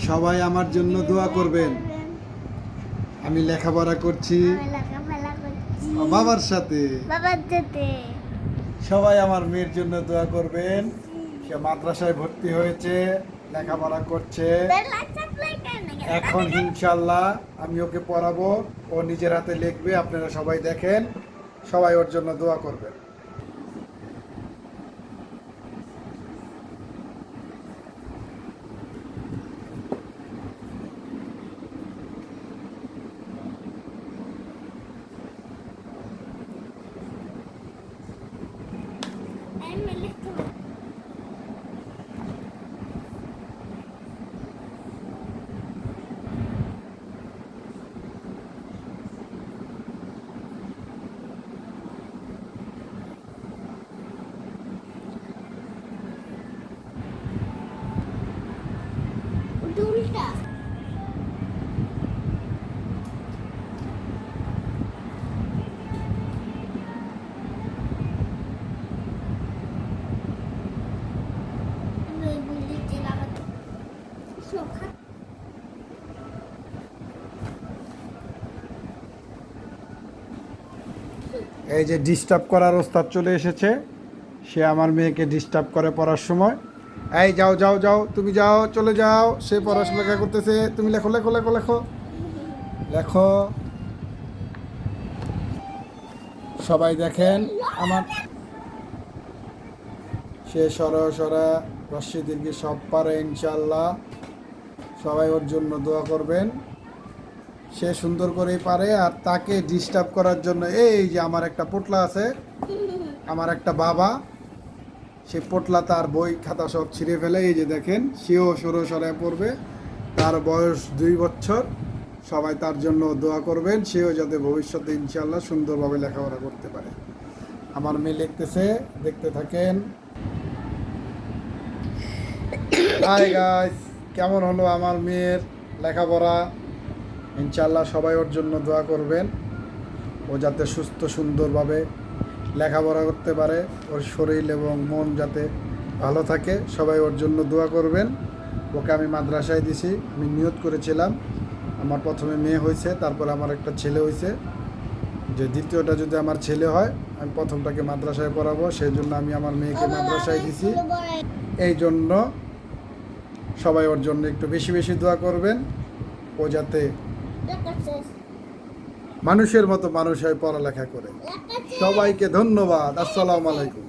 সবাই আমার জন্য দোয়া করবেন। আমি লেখাপড়া করছি বাবার সাথে। সবাই আমার মেয়ের জন্য দোয়া করবেন। সে মাদ্রাসায় ভর্তি হয়েছে, লেখাপড়া করছে। এখন ইনশাল্লাহ আমি ওকে পড়াবো, ও নিজের হাতে লিখবে। আপনারা সবাই দেখেন, সবাই ওর জন্য দোয়া করবেন। এই যে ডিস্টার্ব করার ওস্তাদ চলে এসেছে, সে আমার মেয়েকে ডিস্টার্ব করে পড়ার সময়। এই যাও যাও যাও, তুমি যাও, চলে যাও, সে পড়াশোনা করতেছে, তুমি লেখো লেখো লেখো লেখো লেখো। সবাই দেখেন আমার, সে সরা রশ্মি দীর্ঘি সব পারে ইনশাল্লাহ। সবাই ওর জন্য দোয়া করবেন। সে সুন্দর করেই পারে। আর তাকে ডিস্টার্ব করার জন্য এই যে আমার একটা পোটলা আছে, আমার একটা বাবা, সে পোটলা তার বই খাতা সব ছিঁড়ে ফেলে। এই যে দেখেন, সেও সরায় পড়বে। তার বয়স 2 বছর। সবাই তার জন্য দোয়া করবেন, সেও যাতে ভবিষ্যতে ইনশাল্লাহ সুন্দরভাবে লেখাপড়া করতে পারে। আমার মেয়ে লিখতেছে, দেখতে থাকেন। হাই গাইস, কেমন হলো আমার মেয়ের লেখাপড়া? ইনশাল্লাহ সবাই ওর জন্য দোয়া করবেন, ও যাতে সুস্থ সুন্দরভাবে লেখাপড়া করতে পারে, ওর শরীর এবং মন যাতে ভালো থাকে। সবাই ওর জন্য দোয়া করবেন। ওকে আমি মাদ্রাসায় দিছি। আমি নিয়ত করেছিলাম, আমার প্রথমে মেয়ে হয়েছে, তারপর আমার একটা ছেলে হয়েছে, যে দ্বিতীয়টা যদি আমার ছেলে হয় আমি প্রথমটাকে মাদ্রাসায় পড়াবো। সেই জন্য আমি আমার মেয়েকে মাদ্রাসায় দিছি। এই জন্য সবাই ওর জন্য একটু বেশি বেশি দোয়া করবেন, ও যাতে মানুষের মতো মানুষ হয়, পড়ালেখা করে। সবাইকে ধন্যবাদ। আসসালামু আলাইকুম।